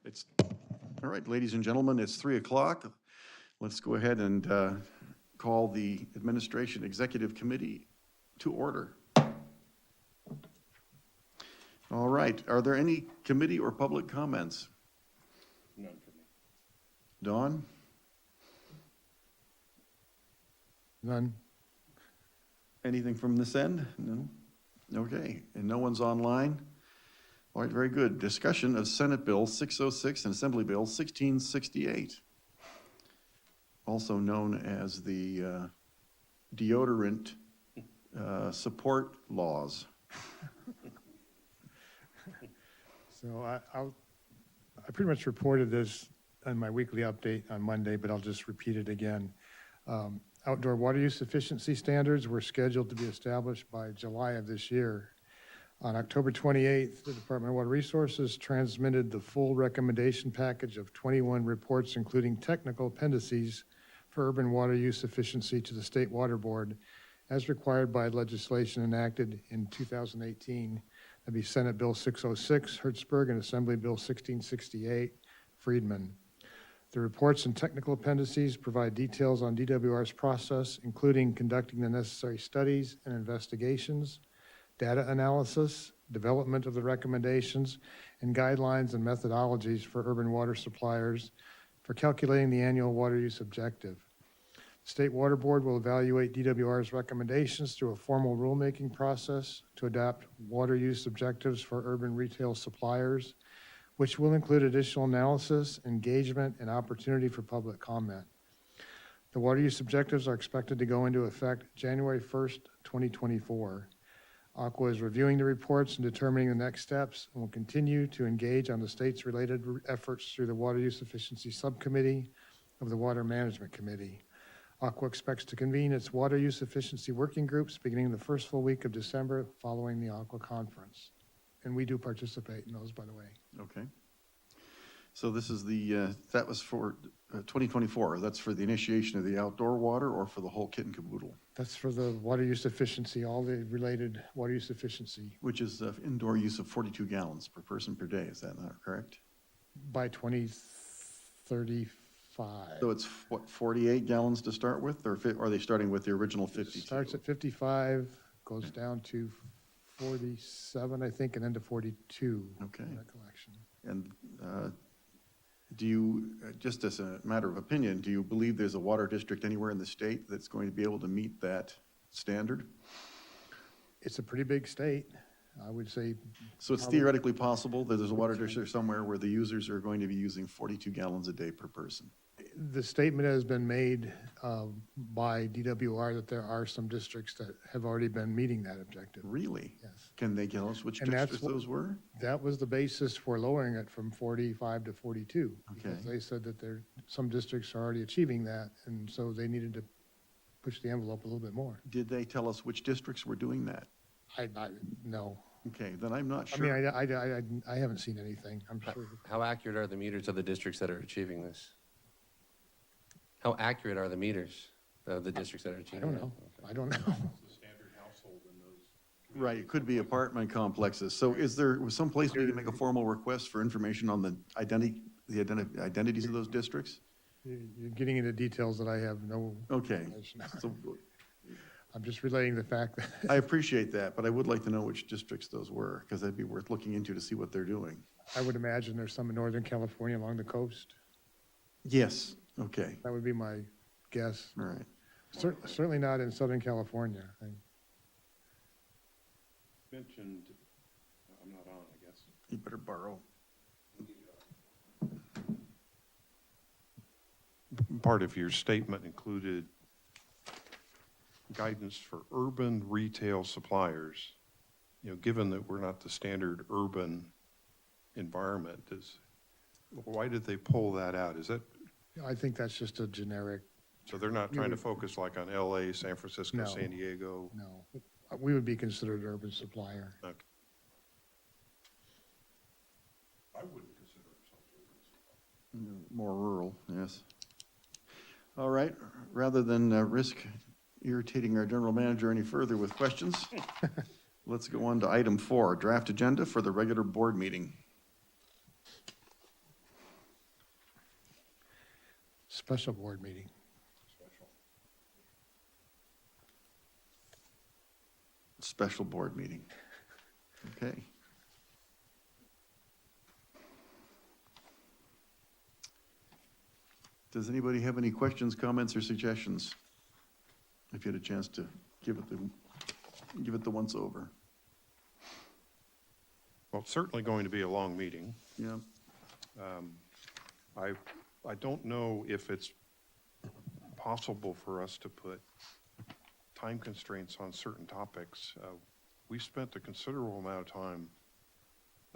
It's, all right, ladies and gentlemen, it's 3 o'clock. Let's go ahead and call the Administration Executive Committee to order. All right, are there any committee or public comments? None for me. Dawn? None. Anything from this end? No? Okay, and no one's online? All right, very good. Discussion of Senate Bill 606 and Assembly Bill 1668, also known as the deodorant support laws. So I pretty much reported this in my weekly update on Monday, but I'll just repeat it again. Outdoor water use efficiency standards were scheduled to be established by July of this year. On October 28th, the Department of Water Resources transmitted the full recommendation package of 21 reports, including technical appendices for urban water use efficiency to the State Water Board, as required by legislation enacted in 2018. That'd be Senate Bill 606, Hertzberg, and Assembly Bill 1668, Friedman. The reports and technical appendices provide details on DWR's process, including conducting the necessary studies and investigations, data analysis, development of the recommendations, and guidelines and methodologies for urban water suppliers for calculating the annual water use objective. The State Water Board will evaluate DWR's recommendations through a formal rulemaking process to adopt water use objectives for urban retail suppliers, which will include additional analysis, engagement, and opportunity for public comment. The water use objectives are expected to go into effect January 1st, 2024. Aqua is reviewing the reports and determining the next steps and will continue to engage on the state's related efforts through the Water Use Efficiency Subcommittee of the Water Management Committee. Aqua expects to convene its water use efficiency working groups beginning the first full week of December following the Aqua conference. And we do participate in those, by the way. Okay. So this is the, that was for 2024. That's for the initiation of the outdoor water or for the whole kit and caboodle? That's for the water use efficiency, all the related water use efficiency. Which is indoor use of 42 gallons per person per day. Is that not correct? By 2035. So it's what, 48 gallons to start with, or are they starting with the original 52? It starts at 55, goes down to 47, I think, and then to 42. Okay. Recollection. And do you, just as a matter of opinion, do you believe there's a water district anywhere in the state that's going to be able to meet that standard? It's a pretty big state, I would say. So it's theoretically possible that there's a water district somewhere where the users are going to be using 42 gallons a day per person? The statement has been made by DWR that there are some districts that have already been meeting that objective. Really? Yes. Can they tell us which And that's districts those were? That was the basis for lowering it from 45 to 42. Okay. Because they said that some districts are already achieving that, and so they needed to push the envelope a little bit more. Did they tell us which districts were doing that? No. Okay, then I'm not I sure. mean, I haven't seen anything, I'm sure. How accurate are the meters of the districts that are achieving this? How accurate are the meters of the districts that are I achieving don't it? know. I don't know. Right, it could be apartment complexes. So is there some place we can make a formal request for information on the identities of those districts? You're getting into details that I have no Okay, information on. so I'm just relating the fact that I appreciate that, but I would like to know which districts those were, because that'd be worth looking into to see what they're doing. I would imagine there's some in Northern California along the coast. Yes, okay, That would be my guess. all right. Certainly not in Southern California. Mentioned, I'm not on, I guess. You better borrow. Part of your statement included guidance for urban retail suppliers. You know, given that we're not the standard urban environment, why did they pull that out? Is that, I think that's just a generic, so they're not trying to focus like on LA, San Francisco, No. San Diego? no. We would be considered an urban supplier. Okay. I wouldn't consider ourselves urban suppliers. More rural, yes. All right, rather than risk irritating our general manager any further with questions, let's go on to item 4, draft agenda for the regular board meeting. special board meeting. Special board meeting. Okay. Does anybody have any questions, comments, or suggestions? If you had a chance to give it the once over. Well, it's certainly going to be a long meeting. Yeah, I don't know if it's possible for us to put time constraints on certain topics. We spent a considerable amount of time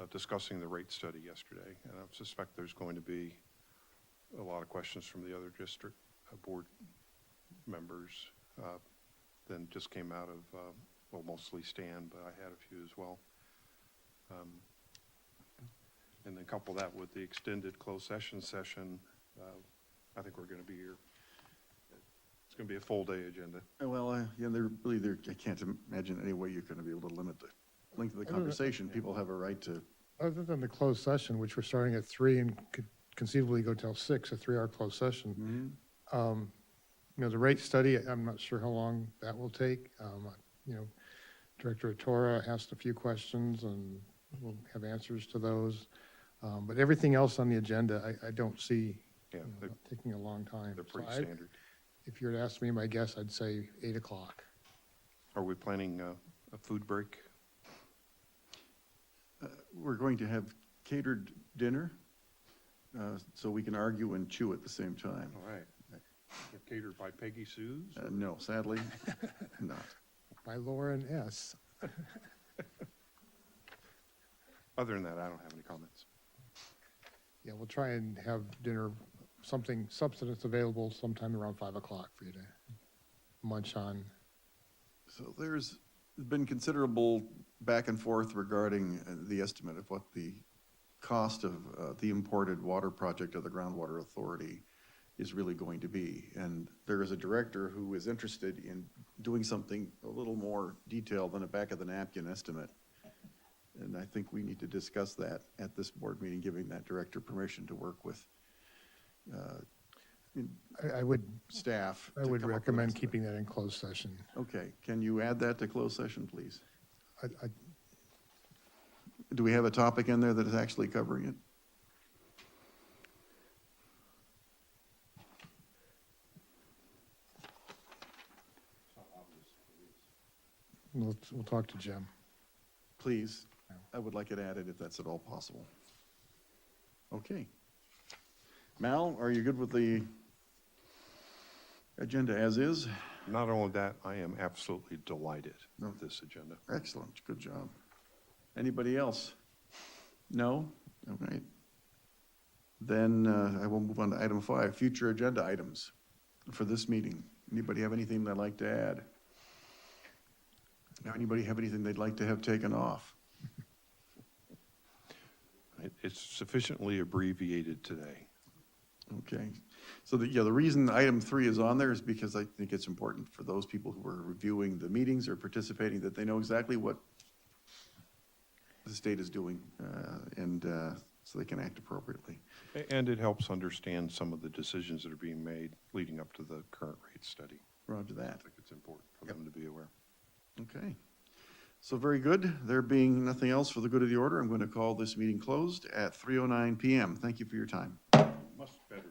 discussing the rate study yesterday, and I suspect there's going to be a lot of questions from the other district board members than just came out of, well, mostly Stan, but I had a few as well. And then couple that with the extended closed session, I think we're going to be here. It's going to be a full day agenda. well, yeah, I can't imagine any way you're going to be able to limit the length of the conversation. People have a right to, Other than the closed session, which we're starting at 3 and could conceivably go till 6, a 3-hour closed session. You know, the rate study, I'm not sure how long that will take. You know, Director Atora asked a few questions and we'll have answers to those. But everything else on the agenda, I don't see Yeah, taking a long time. they're pretty So I- standard. If you were to ask me my guess, I'd say 8 o'clock. Are we planning a food break? we're going to have catered dinner, so we can argue and chew at the same time. All right. Catered by Peggy Sue's? No, sadly, not. By Lauren S. Other than that, I don't have any comments. Yeah, we'll try and have dinner, something substance available sometime around 5 o'clock for you to munch on. So there's been considerable back and forth regarding the estimate of what the cost of the imported water project of the Groundwater Authority is really going to be. And there is a director who is interested in doing something a little more detailed than a back of the napkin estimate. And I think we need to discuss that at this board meeting, giving that director permission to work with I would staff. to I would come up with an recommend estimate. keeping that in closed session. Okay, can you add that to closed session, please? I Do we have a topic in there that is actually covering it? We'll talk to Jim. Please, I would like it added if that's at all possible. Okay. Mal, are you good with the agenda as is? Not only that, I am absolutely delighted with this agenda. Excellent, good job. Anybody else? No? All right. Then I will move on to item 5, future agenda items for this meeting. Anybody have anything they'd like to add? Anybody have anything they'd like to have taken off? It's sufficiently abbreviated today. Okay, so the reason item 3 is on there is because I think it's important for those people who are reviewing the meetings or participating, that they know exactly what the state is doing, and so they can act appropriately. And it helps understand some of the decisions that are being made leading up to the current rate study. Roger that. I think it's important for them to be aware. Okay, so very good. There being nothing else for the good of the order, I'm going to call this meeting closed at 3:09 PM. Thank you for your time. Much better.